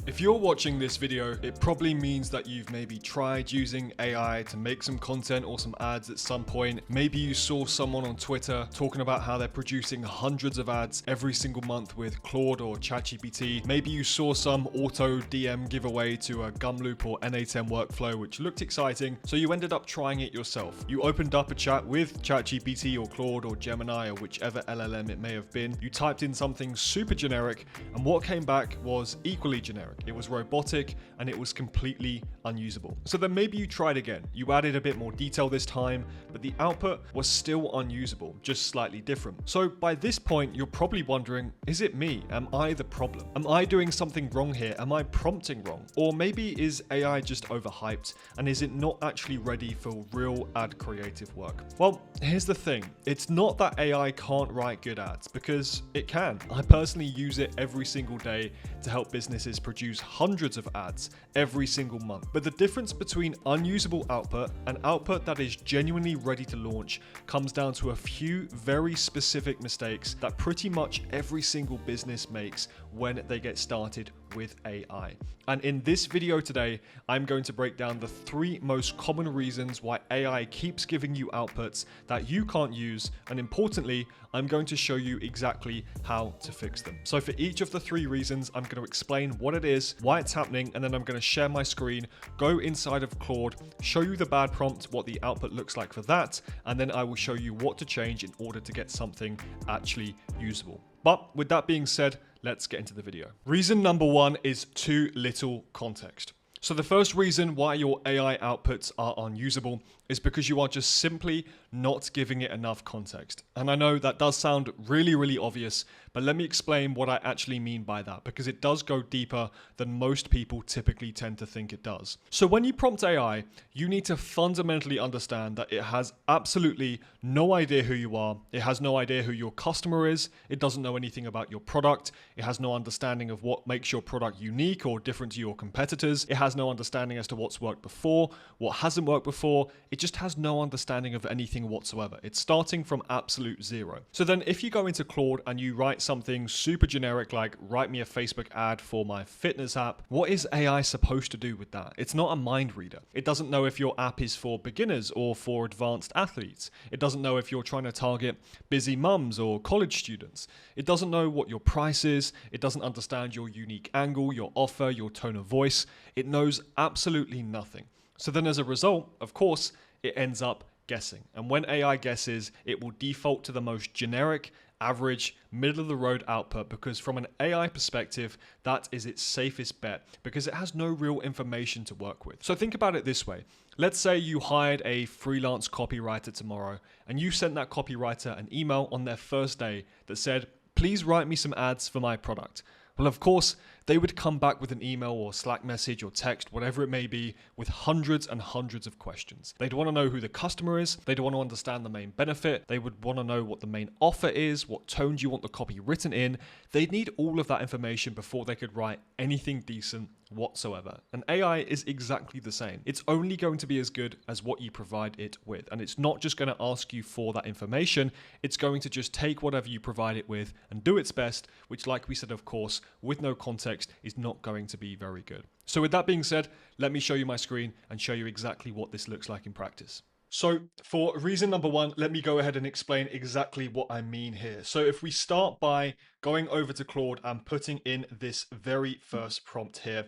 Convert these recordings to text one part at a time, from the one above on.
If you're watching this video, it probably means that you've maybe tried using AI to make some content or some ads at some point. Maybe you saw someone on Twitter talking about how they're producing hundreds of ads every single month with Claude or ChatGPT. Maybe you saw some auto DM giveaway to a Gumloop or N8N workflow, which looked exciting, so you ended up trying it yourself. You opened up a chat with ChatGPT or Claude or Gemini or whichever LLM it may have been. You typed in something super generic, and what came back was equally generic. It was robotic and it was completely unusable. So then maybe you tried again. You added a bit more detail this time, but the output was still unusable, just slightly different. So by this point, you're probably wondering, is it me? Am I the problem? Am I doing something wrong here? Am I prompting wrong? Or maybe is AI just overhyped and is it not actually ready for real ad creative work? Well, here's the thing. It's not that AI can't write good ads, because it can. I personally use it every single day to help businesses produce hundreds of ads every single month. But the difference between unusable output and output that is genuinely ready to launch comes down to a few very specific mistakes that pretty much every single business makes when they get started with AI. And in this video today, I'm going to break down the 3 most common reasons why AI keeps giving you outputs that you can't use, and importantly, I'm going to show you exactly how to fix them. So for each of the 3 reasons, I'm going to explain what it is, why it's happening, and then I'm going to share my screen, go inside of Claude, show you the bad prompt, what the output looks like for that, and then I will show you what to change in order to get something actually usable. But with that being said, let's get into the video. Reason number 1 is too little context. So the first reason why your AI outputs are unusable is because you are just simply not giving it enough context. And I know that does sound really obvious, but let me explain what I actually mean by that, because it does go deeper than most people typically tend to think it does. So when you prompt AI, you need to fundamentally understand that it has absolutely no idea who you are. It has no idea who your customer is. It doesn't know anything about your product. It has no understanding of what makes your product unique or different to your competitors. It has no understanding as to what's worked before, what hasn't worked before. It just has no understanding of anything whatsoever. It's starting from absolute zero. So then if you go into Claude and you write something super generic like write me a Facebook ad for my fitness app, what is AI supposed to do with that? It's not a mind reader. It doesn't know if your app is for beginners or for advanced athletes. It doesn't know if you're trying to target busy mums or college students. It doesn't know what your price is. It doesn't understand your unique angle, your offer, your tone of voice. It knows absolutely nothing. So then as a result, of course, it ends up guessing. And when AI guesses, it will default to the most generic, average, middle of the road output, because from an AI perspective, that is its safest bet, because it has no real information to work with. So think about it this way. Let's say you hired a freelance copywriter tomorrow, and you sent that copywriter an email on their first day that said, please write me some ads for my product. Well, of course, they would come back with an email or Slack message or text, whatever it may be, with hundreds and hundreds of questions. They'd want to know who the customer is. They'd want to understand the main benefit. They would want to know what the main offer is, what tone do you want the copy written in. They'd need all of that information before they could write anything decent whatsoever. And AI is exactly the same. It's only going to be as good as what you provide it with. And it's not just going to ask you for that information. It's going to just take whatever you provide it with and do its best, which, like we said, of course, with no context, is not going to be very good. So with that being said, let me show you my screen and show you exactly what this looks like in practice. So for reason number 1, let me go ahead and explain exactly what I mean here. So if we start by going over to Claude and putting in this very first prompt here,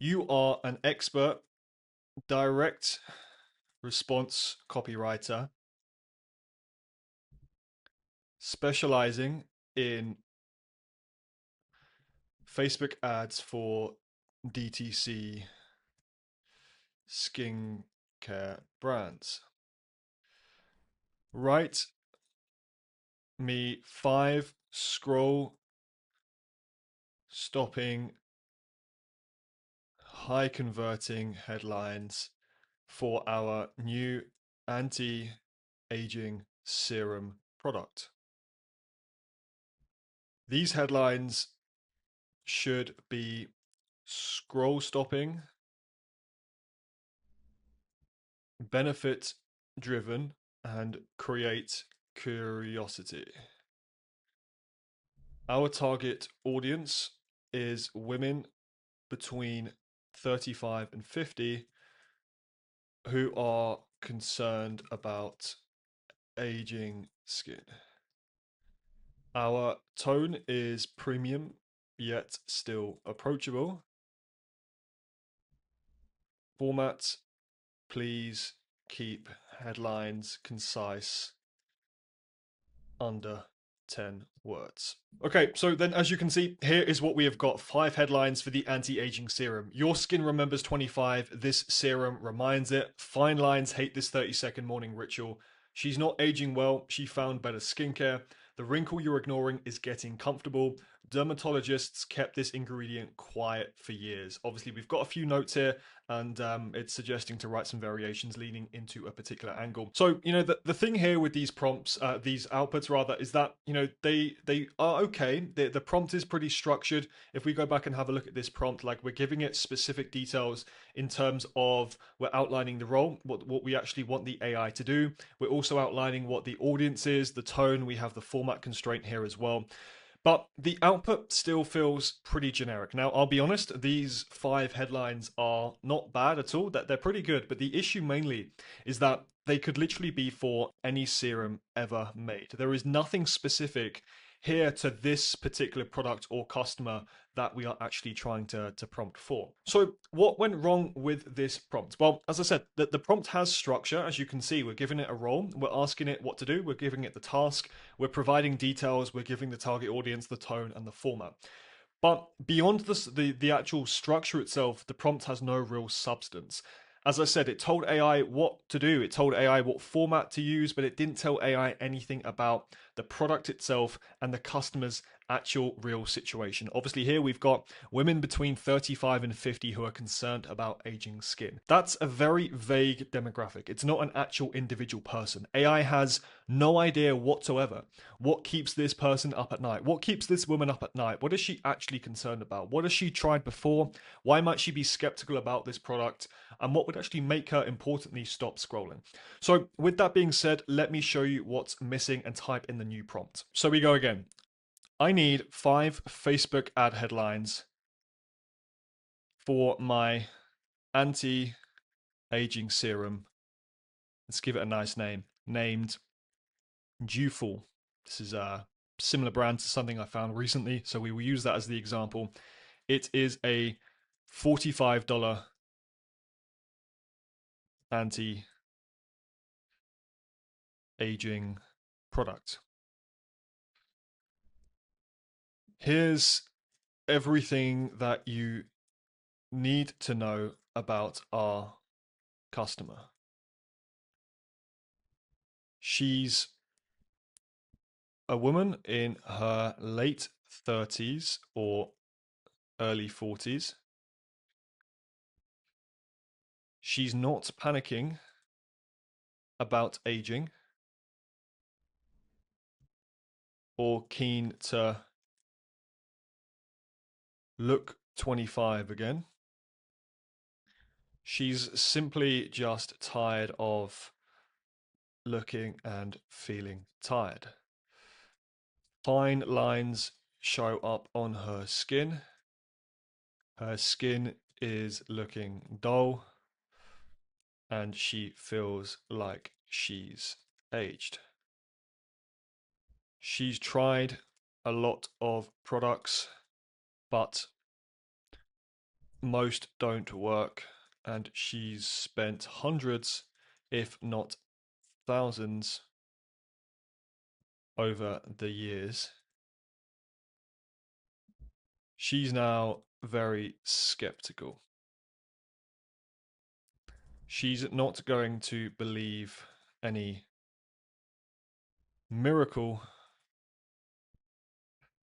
you are an expert direct response copywriter specializing in Facebook ads for DTC skincare brands. Write me 5 scroll stopping high converting headlines for our new anti-aging serum product. These headlines should be scroll stopping, benefit driven, and create curiosity. Our target audience is women between 35 and 50 who are concerned about aging skin. Our tone is premium, yet still approachable. Format, please keep headlines concise, under 10 words. Okay, so then as you can see, here is what we have got. 5 headlines for the anti-aging serum. Your skin remembers 25. This serum reminds it. Fine lines hate this 30-second morning ritual. She's not aging well. She found better skincare. The wrinkle you're ignoring is getting comfortable. Dermatologists kept this ingredient quiet for years. Obviously, we've got a few notes here, and it's suggesting to write some variations leaning into a particular angle. So, the thing here with these prompts, these outputs rather, is that, they are okay. The prompt is pretty structured. If we go back and have a look at this prompt, like we're giving it specific details in terms of we're outlining the role, what we actually want the AI to do. We're also outlining what the audience is, the tone. We have the format constraint here as well. But the output still feels pretty generic. Now, I'll be honest, these 5 headlines are not bad at all. That they're pretty good. But the issue mainly is that they could literally be for any serum ever made. There is nothing specific here to this particular product or customer that we are actually trying to prompt for. So what went wrong with this prompt? Well, as I said, the prompt has structure. As you can see, we're giving it a role. We're asking it what to do. We're giving it the task. We're providing details. We're giving the target audience the tone and the format. But beyond the actual structure itself, the prompt has no real substance. As I said, it told AI what to do. It told AI what format to use, but it didn't tell AI anything about the product itself and the customer's actual real situation. Obviously, here we've got women between 35 and 50 who are concerned about aging skin. That's a very vague demographic. It's not an actual individual person. AI has no idea whatsoever what keeps this person up at night. What keeps this woman up at night? What is she actually concerned about? What has she tried before? Why might she be skeptical about this product? And what would actually make her, importantly, stop scrolling? So with that being said, let me show you what's missing and type in the new prompt. So we go again. I need 5 Facebook ad headlines for my anti-aging serum. Let's give it a nice name. Named Dewful. This is a similar brand to something I found recently, so we will use that as the example. It is a $45 anti-aging product. Here's everything that you need to know about our customer. She's a woman in her late 30s or early 40s. She's not panicking about aging or keen to look 25 again. She's simply just tired of looking and feeling tired. Fine lines show up on her skin. Her skin is looking dull and she feels like she's aged. She's tried a lot of products, but most don't work, and she's spent hundreds, if not thousands, over the years. She's now very skeptical. She's not going to believe any miracle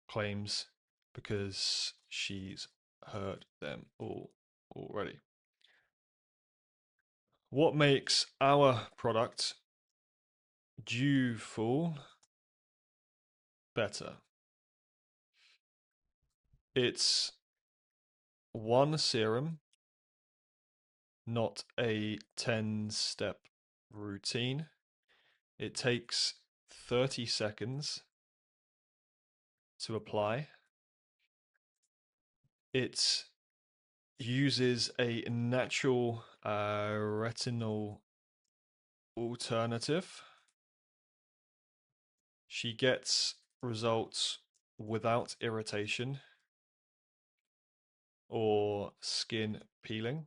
claims because she's heard them all already. What makes our product Dewful better? It's one serum, not a 10-step routine. It takes 30 seconds to apply. It's uses a natural retinol alternative. She gets results without irritation or skin peeling.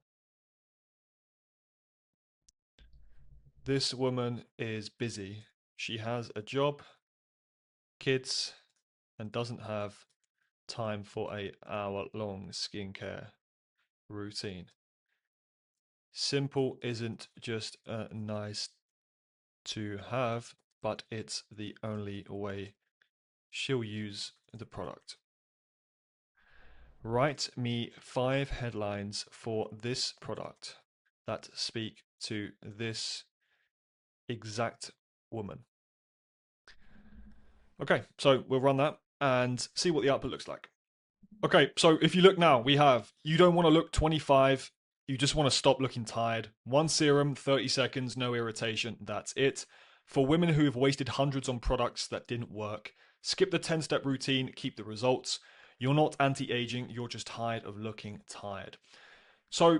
This woman is busy. She has a job, kids, and doesn't have time for a hour-long skincare routine. Simple isn't just nice to have, but it's the only way she'll use the product. Write me 5 headlines for this product that speak to this exact woman. Okay, so we'll run that and see what the output looks like. Okay, so if you look now, we have you don't want to look 25, you just want to stop looking tired. One serum, 30 seconds, no irritation, that's it. For women who have wasted hundreds on products that didn't work, skip the 10-step routine, keep the results. You're not anti-aging, you're just tired of looking tired. So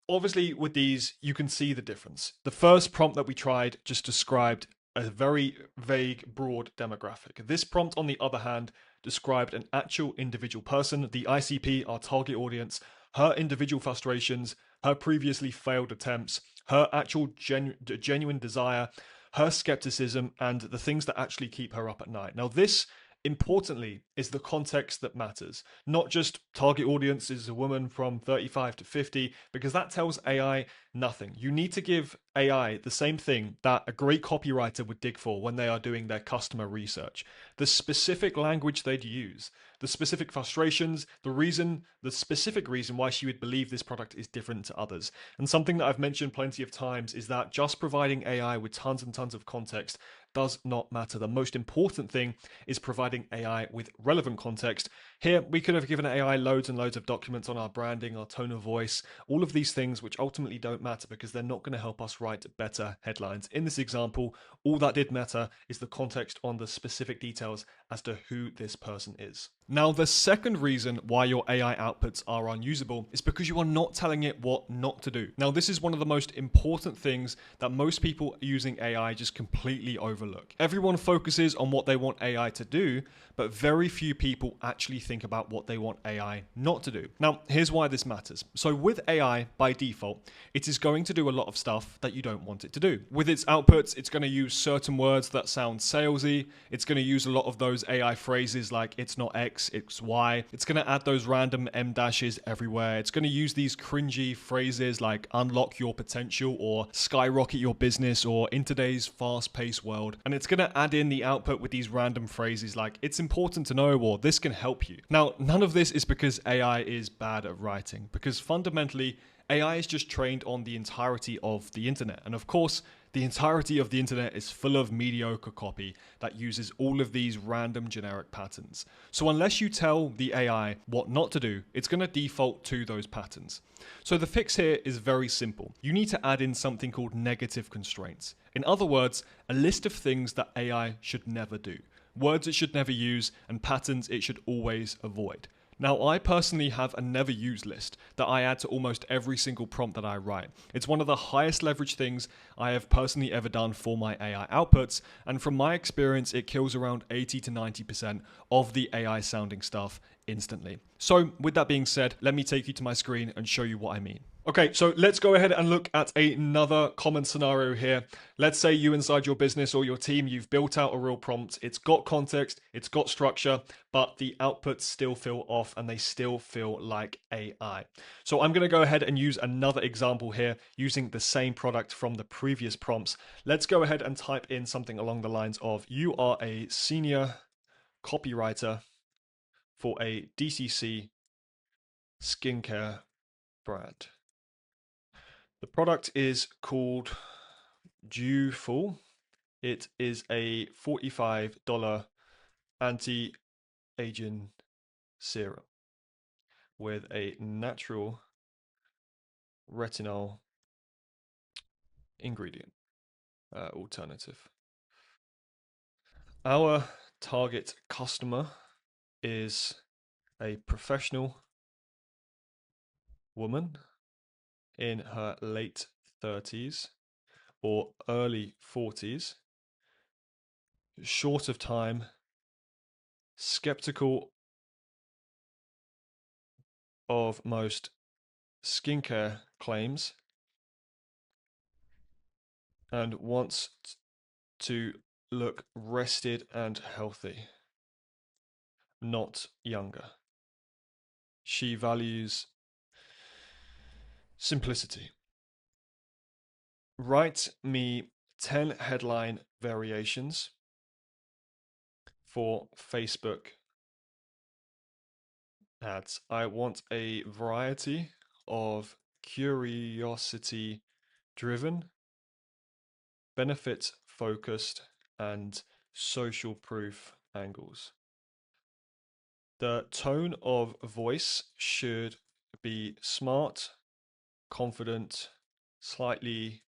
obviously with these, you can see the difference. The first prompt that we tried just described a very vague, broad demographic. This prompt, on the other hand, described an actual individual person, the ICP, our target audience, her individual frustrations, her previously failed attempts, her actual genuine desire, her skepticism, and the things that actually keep her up at night. Now, this importantly is the context that matters, not just target audience is a woman from 35 to 50, because that tells AI nothing. You need to give AI the same thing that a great copywriter would dig for when they are doing their customer research: the specific language they'd use, the specific frustrations, the specific reason why she would believe this product is different to others. And something that I've mentioned plenty of times is that just providing AI with tons and tons of context does not matter. The most important thing is providing AI with relevant context. Here, we could have given AI loads and loads of documents on our branding, our tone of voice, all of these things which ultimately don't matter because they're not going to help us write better headlines. In this example, all that did matter is the context on the specific details as to who this person is. Now, the second reason why your AI outputs are unusable is because you are not telling it what not to do. Now, this is one of the most important things that most people using AI just completely overlook. Everyone focuses on what they want AI to do, but very few people actually think about what they want AI not to do. Now, here's why this matters. So with AI, by default, it is going to do a lot of stuff that you don't want it to do. With its outputs, it's going to use certain words that sound salesy. It's going to use a lot of those AI phrases like it's not X, it's Y. It's going to add those random M dashes everywhere. It's going to use these cringy phrases like unlock your potential or skyrocket your business or in today's fast-paced world. And it's going to add in the output with these random phrases like it's important to know or this can help you. Now, none of this is because AI is bad at writing, because fundamentally, AI is just trained on the entirety of the internet. And of course, the entirety of the internet is full of mediocre copy that uses all of these random generic patterns. So unless you tell the AI what not to do, it's going to default to those patterns. So the fix here is very simple. You need to add in something called negative constraints. In other words, a list of things that AI should never do, words it should never use, and patterns it should always avoid. Now, I personally have a never use list that I add to almost every single prompt that I write. It's one of the highest leverage things I have personally ever done for my AI outputs, and from my experience, it kills around 80 to 90% of the AI sounding stuff instantly. So, with that being said, let me take you to my screen and show you what I mean. Okay, so let's go ahead and look at another common scenario here. Let's say you inside your business or your team, you've built out a real prompt. It's got context, it's got structure, but the outputs still feel off and they still feel like AI. So I'm going to go ahead and use another example here using the same product from the previous prompts. Let's go ahead and type in something along the lines of you are a senior copywriter for a DCC skincare brand. The product is called Dewful. It is a $45 anti-aging serum with a natural retinol ingredient alternative. Our target customer is a professional woman in her late 30s or early 40s, short of time, skeptical of most skincare claims, and wants to look rested and healthy, not younger. She values simplicity. Write me 10 headline variations for Facebook ads. I want a variety of curiosity driven, benefit focused, and social proof angles. The tone of voice should be smart, confident, slightly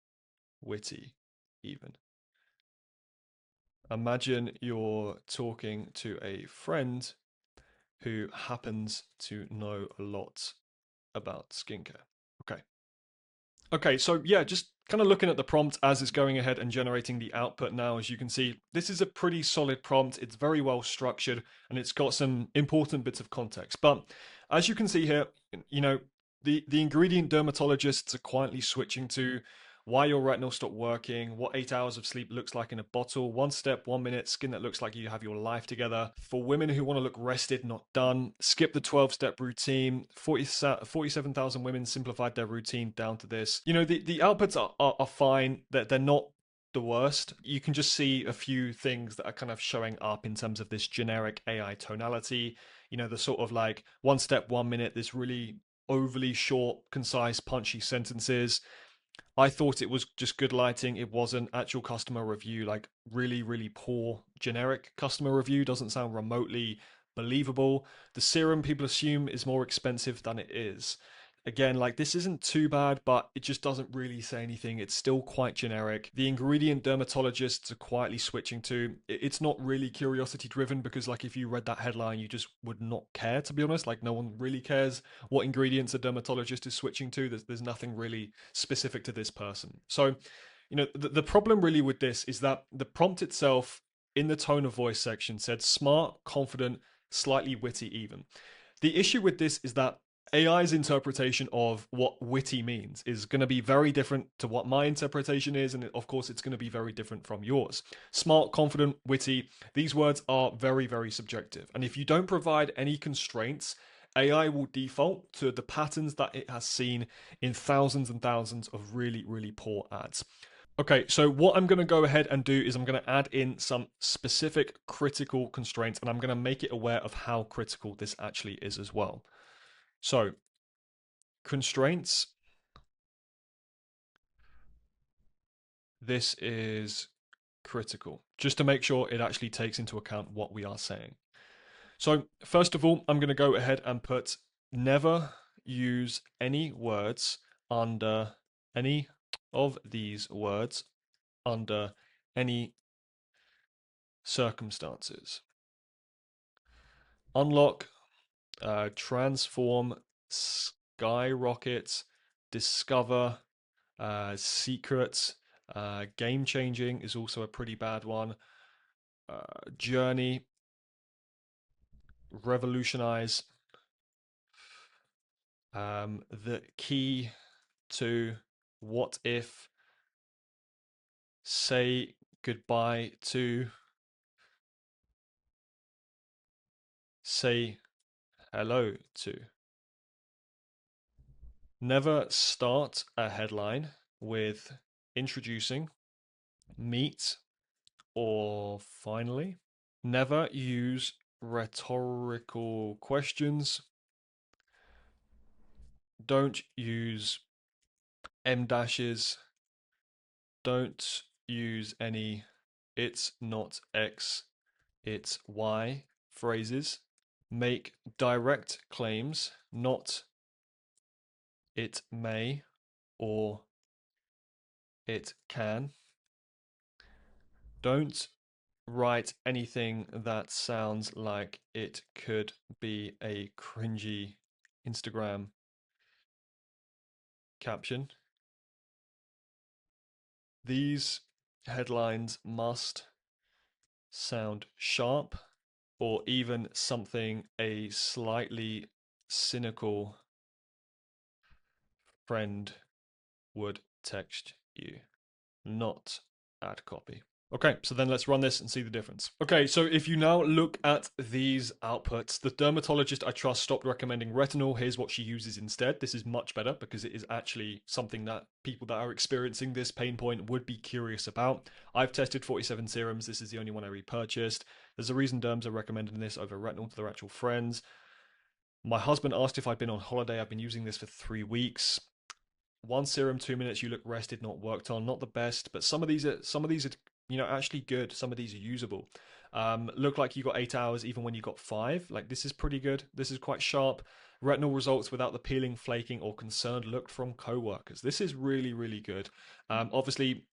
witty, even. Imagine you're talking to a friend who happens to know a lot about skincare. Okay. Okay, so yeah, just kind of looking at the prompt as it's going ahead and generating the output now, as you can see, this is a pretty solid prompt. It's very well structured and it's got some important bits of context. But as you can see here, you know, the ingredient dermatologists are quietly switching to why your retinol stopped working, what 8 hours of sleep looks like in a bottle, 1 step, 1 minute, skin that looks like you have your life together. For women who want to look rested, not done, skip the 12-step routine. 47,000 women simplified their routine down to this. You know, the outputs are fine, that they're not the worst. You can just see a few things that are kind of showing up in terms of this generic AI tonality. You know, the sort of like 1 step, 1 minute, this really overly short, concise, punchy sentences. I thought it was just good lighting. It wasn't actual customer review, like really, really poor generic customer review. Doesn't sound remotely believable. The serum people assume is more expensive than it is. Again, like this isn't too bad, but it just doesn't really say anything. It's still quite generic. The ingredient dermatologists are quietly switching to. It's not really curiosity driven because, like, if you read that headline, you just would not care, to be honest. Like, no one really cares what ingredients a dermatologist is switching to. There's nothing really specific to this person. So, you know, the problem really with this is that the prompt itself in the tone of voice section said smart, confident, slightly witty, even. The issue with this is that AI's interpretation of what witty means is going to be very different to what my interpretation is, and of course, it's going to be very different from yours. Smart, confident, witty, these words are very, very subjective. And if you don't provide any constraints, AI will default to the patterns that it has seen in thousands and thousands of really, really poor ads. Okay, so what I'm going to go ahead and do is I'm going to add in some specific critical constraints and I'm going to make it aware of how critical this actually is as well. So, constraints. This is critical, just to make sure it actually takes into account what we are saying. So, first of all, I'm going to go ahead and put never use any words under any of these words under any circumstances. Unlock, transform, skyrocket, discover, secret, game changing is also a pretty bad one. Journey, revolutionize, the key to, what if, say goodbye to, say hello to. Never start a headline with introducing, meet, or finally. Never use rhetorical questions. Don't use M dashes. Don't use any it's not X, it's Y phrases. Make direct claims, not it may or it can. Don't write anything that sounds like it could be a cringy Instagram caption. These headlines must sound sharp, or even something a slightly cynical friend would text you, not ad copy. Okay, so then let's run this and see the difference. Okay, so if you now look at these outputs, the dermatologist I trust stopped recommending retinol. Here's what she uses instead. This is much better because it is actually something that people that are experiencing this pain point would be curious about. I've tested 47 serums. This is the only one I repurchased. There's a reason derms are recommending this over retinol to their actual friends. My husband asked if I'd been on holiday. I've been using this for 3 weeks. One serum, 2 minutes, you look rested, not worked on. Not the best, but some of these are actually good. Some of these are usable. Look like you got 8 hours even when you got 5. Like, this is pretty good. This is quite sharp. Retinol results without the peeling, flaking, or concerned look from co-workers. This is really, really good. Obviously,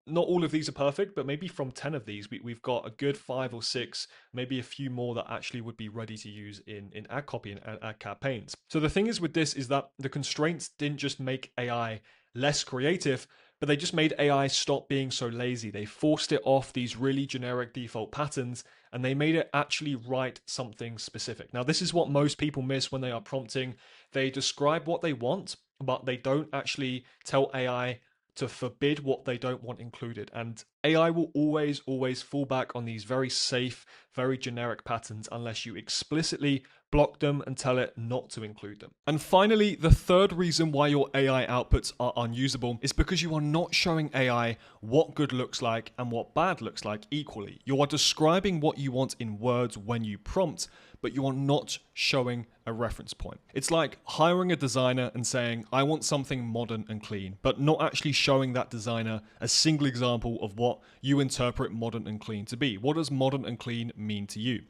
not all of these are perfect, but maybe from 10 of these, we've got a good 5 or 6, maybe a few more that actually would be ready to use in ad copy and ad campaigns. So the thing is with this is that the constraints didn't just make AI less creative, but they just made AI stop being so lazy. They forced it off these really generic default patterns, and they made it actually write something specific. Now, this is what most people miss when they are prompting. They describe what they want, but they don't actually tell AI to forbid what they don't want included. And AI will always fall back on these very safe, very generic patterns unless you explicitly block them and tell it not to include them. And finally, the third reason why your AI outputs are unusable is because you are not showing AI what good looks like and what bad looks like equally. You are describing what you want in words when you prompt, but you are not showing a reference point. It's like hiring a designer and saying, I want something modern and clean, but not actually showing that designer a single example of what you interpret modern and clean to be. What does modern and clean mean to you?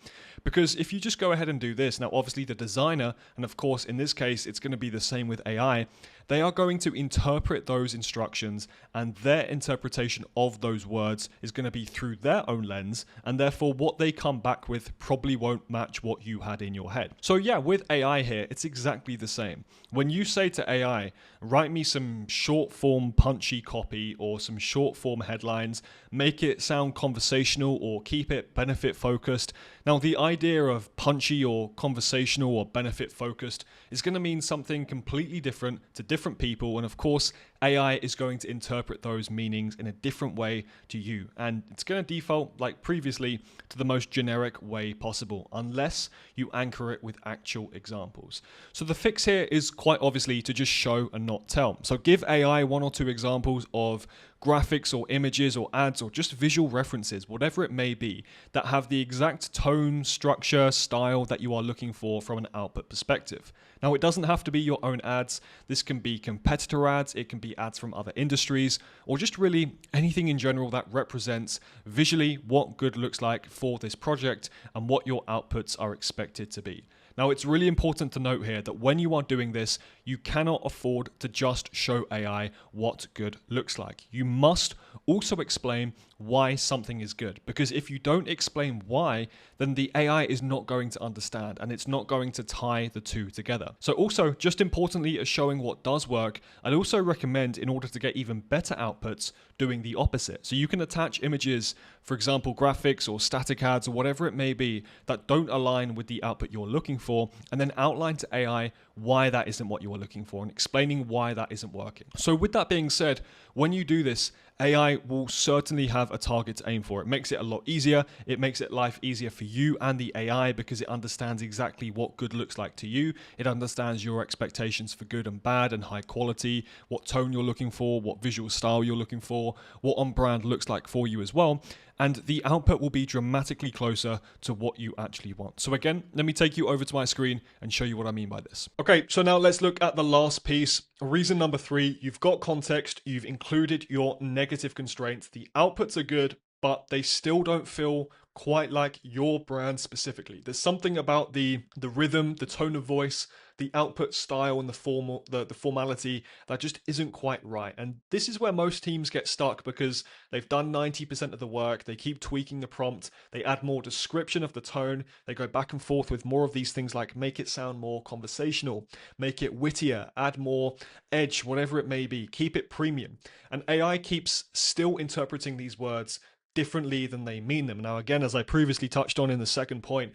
Because if you just go ahead and do this, now obviously the designer, and of course in this case it's going to be the same with AI, they are going to interpret those instructions, and their interpretation of those words is going to be through their own lens, and therefore what they come back with probably won't match what you had in your head. So yeah, with AI here, it's exactly the same. When you say to AI, write me some short form punchy copy or some short form headlines, make it sound conversational or keep it benefit focused. Now, the idea of punchy or conversational or benefit focused is going to mean something completely different to different people. And of course, AI is going to interpret those meanings in a different way to you. And it's going to default, like previously, to the most generic way possible, unless you anchor it with actual examples. So the fix here is quite obviously to just show and not tell. So give AI 1 or 2 examples of graphics or images or ads or just visual references, whatever it may be, that have the exact tone, structure, style that you are looking for from an output perspective. Now, it doesn't have to be your own ads. This can be competitor ads, it can be ads from other industries, or just really anything in general that represents visually what good looks like for this project and what your outputs are expected to be. Now, it's really important to note here that when you are doing this, you cannot afford to just show AI what good looks like. You must also explain why something is good, because if you don't explain why, then the AI is not going to understand and it's not going to tie the two together. So also, just importantly as showing what does work, I'd also recommend, in order to get even better outputs, doing the opposite. So you can attach images, for example, graphics or static ads or whatever it may be, that don't align with the output you're looking for, and then outline to AI why that isn't what you are looking for and explaining why that isn't working. So with that being said, when you do this, AI will certainly have a target to aim for. It makes it a lot easier. It makes it life easier for you and the AI because it understands exactly what good looks like to you. It understands your expectations for good and bad and high quality, what tone you're looking for, what visual style you're looking for, what on brand looks like for you as well. And the output will be dramatically closer to what you actually want. So again, let me take you over to my screen and show you what I mean by this. Okay, so now let's look at the last piece. Reason number 3, you've got context, you've included your negative constraints. The outputs are good, but they still don't feel quite like your brand specifically. There's something about the rhythm, the tone of voice, the output style and the formality that just isn't quite right. And this is where most teams get stuck because they've done 90% of the work, they keep tweaking the prompt, they add more description of the tone, they go back and forth with more of these things like make it sound more conversational, make it wittier, add more edge, whatever it may be, keep it premium. And AI keeps still interpreting these words differently than they mean them. Now, again, as I previously touched on in the second point,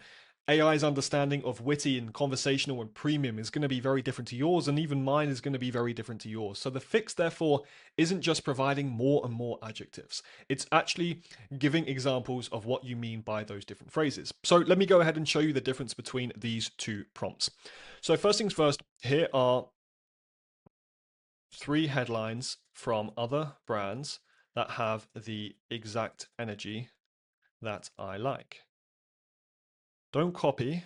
AI's understanding of witty and conversational and premium is going to be very different to yours, and even mine is going to be very different to yours. So the fix, therefore, isn't just providing more and more adjectives. It's actually giving examples of what you mean by those different phrases. So let me go ahead and show you the difference between these two prompts. So first things first, here are 3 headlines from other brands that have the exact energy that I like. Don't copy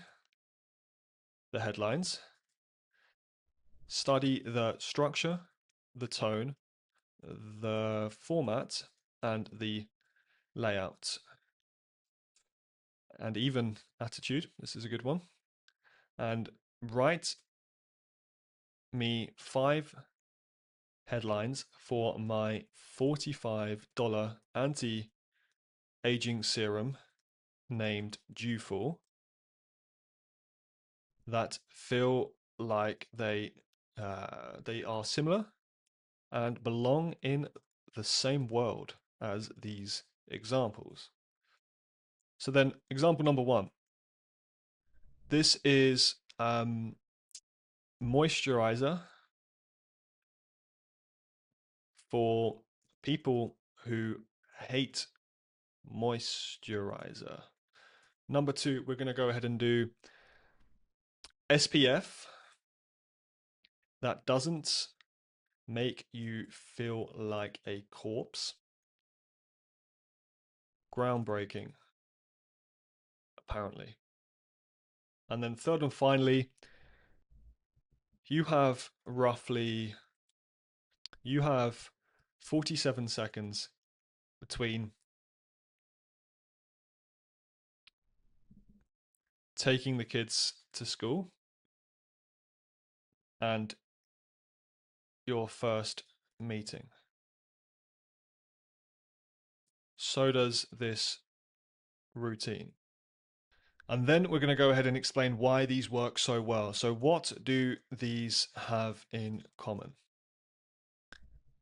the headlines. Study the structure, the tone, the format, and the layout. And even attitude. This is a good one. And write me 5 headlines for my $45 anti-aging serum named Dewful that feel like they are similar and belong in the same world as these examples. So then example number 1. This is moisturizer for people who hate moisturizer. Number 2, we're going to go ahead and do SPF that doesn't make you feel like a corpse. Groundbreaking, apparently. And then third and finally, you have 47 seconds between taking the kids to school and your first meeting. So does this routine. And then we're going to go ahead and explain why these work so well. So what do these have in common?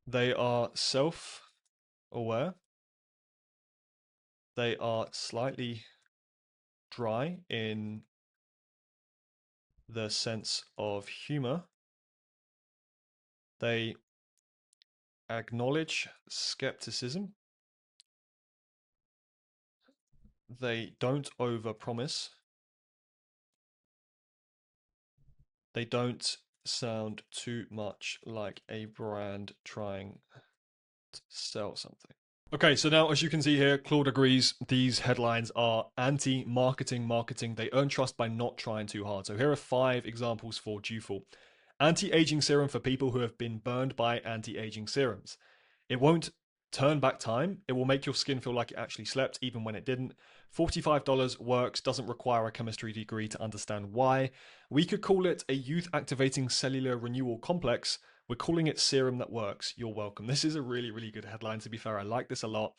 They are self-aware. They are slightly dry in the sense of humor. They acknowledge skepticism. They don't overpromise. They don't sound too much like a brand trying to sell something. Okay, so now as you can see here, Claude agrees these headlines are anti-marketing marketing. They earn trust by not trying too hard. So here are 5 examples for Dewful. Anti-aging serum for people who have been burned by anti-aging serums. It won't turn back time. It will make your skin feel like it actually slept even when it didn't. $45 works, doesn't require a chemistry degree to understand why. We could call it a youth activating cellular renewal complex. We're calling it serum that works. You're welcome. This is a really, really good headline. To be fair, I like this a lot.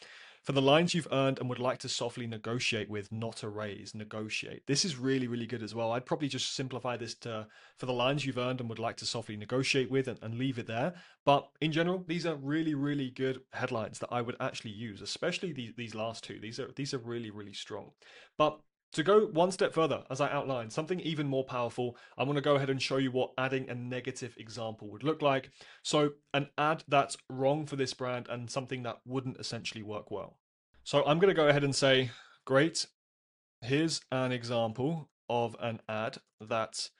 For the lines you've earned and would like to softly negotiate with, not erase, negotiate. This is really, really good as well. I'd probably just simplify this to for the lines you've earned and would like to softly negotiate with and leave it there. But in general, these are really, really good headlines that I would actually use, especially these last 2. These are really, really strong. But to go one step further, as I outlined, something even more powerful, I'm going to go ahead and show you what adding a negative example would look like. So an ad that's wrong for this brand and something that wouldn't essentially work well. So I'm going to go ahead and say, great, here's an example of an ad that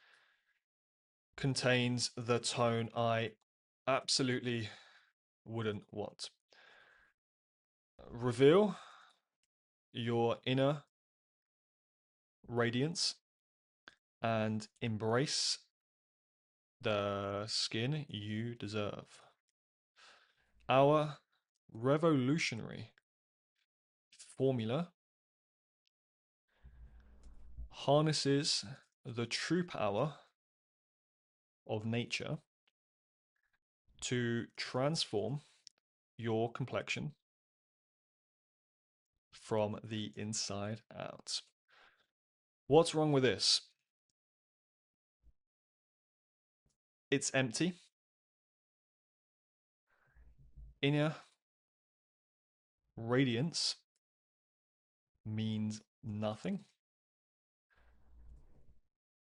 contains the tone I absolutely wouldn't want. Reveal your inner radiance and embrace the skin you deserve. Our revolutionary formula harnesses the true power of nature to transform your complexion from the inside out. What's wrong with this? It's empty. Inner radiance means nothing.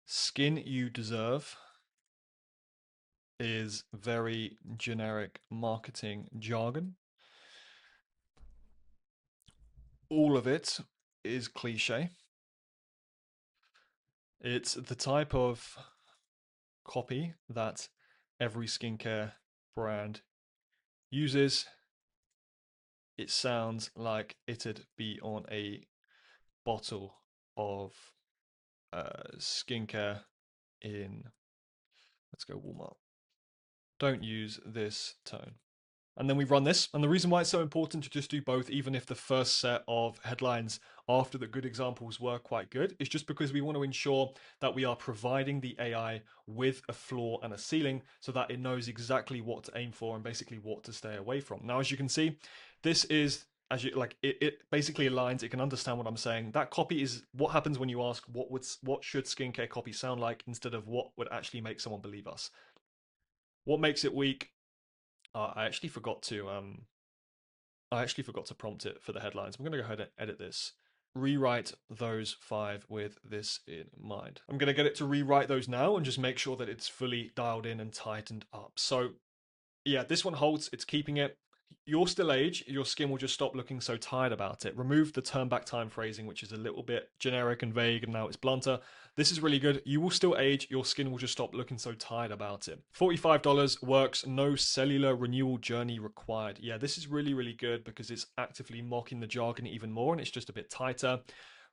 Skin you deserve is very generic marketing jargon. All of it is cliche. It's the type of copy that every skincare brand uses. It sounds like it'd be on a bottle of skincare in, let's go Walmart. Don't use this tone. And then we run this. And the reason why it's so important to just do both, even if the first set of headlines after the good examples were quite good, is just because we want to ensure that we are providing the AI with a floor and a ceiling so that it knows exactly what to aim for and basically what to stay away from. Now, as you can see, this is, as you like, it basically aligns. It can understand what I'm saying. That copy is what happens when you ask what should skincare copy sound like instead of what would actually make someone believe us. What makes it weak? I actually forgot to prompt it for the headlines. I'm going to go ahead and edit this. Rewrite those 5 with this in mind. I'm going to get it to rewrite those now and just make sure that it's fully dialed in and tightened up. So yeah, this one holds. It's keeping it. You'll still age, your skin will just stop looking so tired about it. Remove the turn back time phrasing, which is a little bit generic and vague, and now it's blunter. This is really good. You will still age, your skin will just stop looking so tired about it. $45 works, no cellular renewal journey required. Yeah, this is really, really good because it's actively mocking the jargon even more and it's just a bit tighter.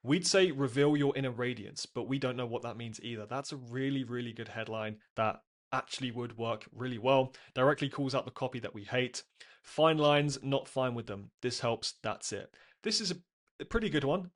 We'd say reveal your inner radiance, but we don't know what that means either. That's a really, really good headline that actually would work really well. Directly calls out the copy that we hate. Fine lines, not fine with them. This helps, that's it. This is a pretty good one.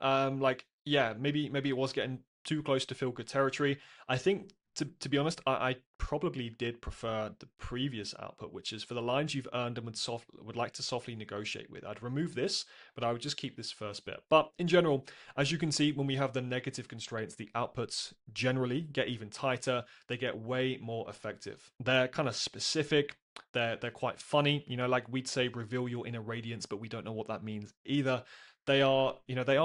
Yeah, maybe it was getting too close to feel good territory. I think to be honest, I probably did prefer the previous output, which is for the lines you've earned and would like to softly negotiate with. I'd remove this, but I would just keep this first bit. But in general, as you can see, when we have the negative constraints, the outputs generally get even tighter. They get way more effective. They're kind of specific. They're quite funny, like we'd say reveal your inner radiance, but we don't know what that means either. They are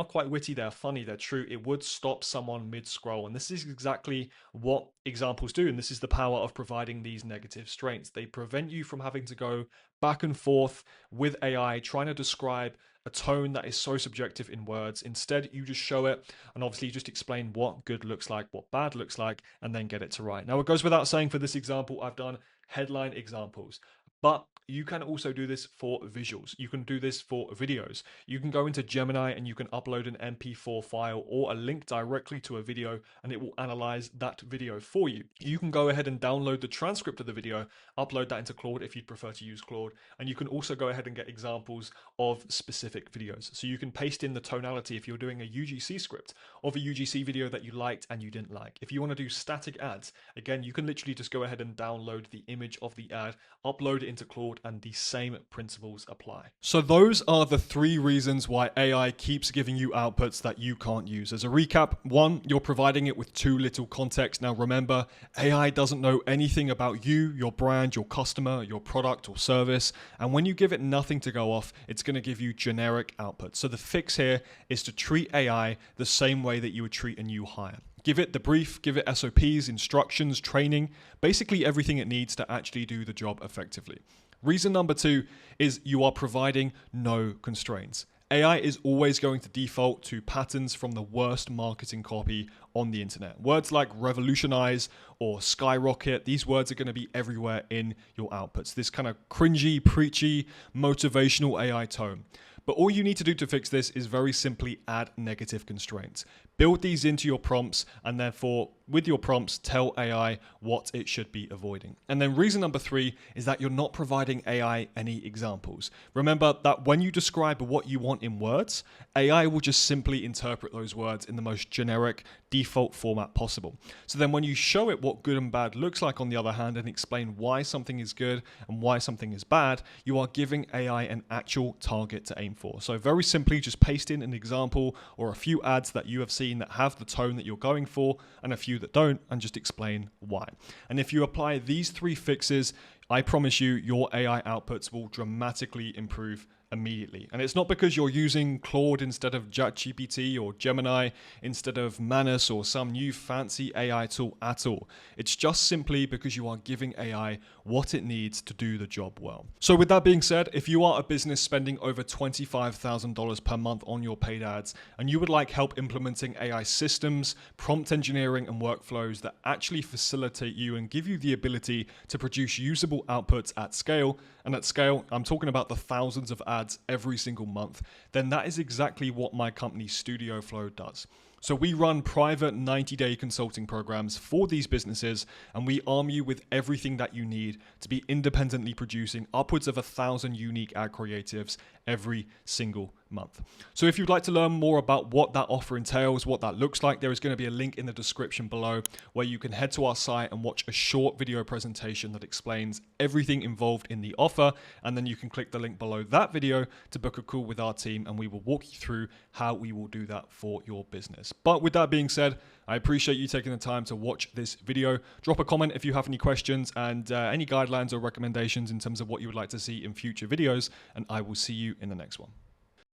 quite witty, they're funny, they're true. It would stop someone mid-scroll, and this is exactly what examples do, and this is the power of providing these negative constraints. They prevent you from having to go back and forth with AI trying to describe a tone that is so subjective in words. Instead, you just show it and obviously just explain what good looks like, what bad looks like, and then get it to right. Now, it goes without saying for this example, I've done headline examples, but you can also do this for visuals. You can do this for videos. You can go into Gemini and you can upload an MP4 file or a link directly to a video and it will analyze that video for you. You can go ahead and download the transcript of the video, upload that into Claude if you'd prefer to use Claude, and you can also go ahead and get examples of specific videos. So you can paste in the tonality if you're doing a UGC script of a UGC video that you liked and you didn't like. If you want to do static ads, again, you can literally just go ahead and download the image of the ad, upload it into Claude, and the same principles apply. So those are the 3 reasons why AI keeps giving you outputs that you can't use. As a recap, 1, you're providing it with too little context. Now remember, AI doesn't know anything about you, your brand, your customer, your product or service. And when you give it nothing to go off, it's going to give you generic outputs. So the fix here is to treat AI the same way that you would treat a new hire. Give it the brief, give it SOPs, instructions, training, basically everything it needs to actually do the job effectively. Reason number 2 is you are providing no constraints. AI is always going to default to patterns from the worst marketing copy on the internet. Words like revolutionize or skyrocket, these words are going to be everywhere in your outputs. This kind of cringy, preachy, motivational AI tone. But all you need to do to fix this is very simply add negative constraints. Build these into your prompts, and therefore with your prompts, tell AI what it should be avoiding. And then reason number 3 is that you're not providing AI any examples. Remember that when you describe what you want in words, AI will just simply interpret those words in the most generic default format possible. So then when you show it what good and bad looks like on the other hand and explain why something is good and why something is bad, you are giving AI an actual target to aim for. So very simply, just paste in an example or a few ads that you have seen that have the tone that you're going for and a few that don't, and just explain why. And if you apply these 3 fixes, I promise you your AI outputs will dramatically improve immediately. And it's not because you're using Claude instead of ChatGPT or Gemini instead of Manus or some new fancy AI tool at all. It's just simply because you are giving AI what it needs to do the job well. So with that being said, if you are a business spending over $25,000 per month on your paid ads and you would like help implementing AI systems, prompt engineering and workflows that actually facilitate you and give you the ability to produce usable outputs at scale, and at scale, I'm talking about the thousands of ads every single month, then that is exactly what my company Studio Flow does. So we run private 90-day consulting programs for these businesses, and we arm you with everything that you need to be independently producing upwards of 1,000 unique ad creatives every single month. So if you'd like to learn more about what that offer entails, what that looks like, there is going to be a link in the description below where you can head to our site and watch a short video presentation that explains everything involved in the offer. And then you can click the link below that video to book a call with our team, and we will walk you through how we will do that for your business. But with that being said, I appreciate you taking the time to watch this video. Drop a comment if you have any questions and any guidelines or recommendations in terms of what you would like to see in future videos, and I will see you in the next one.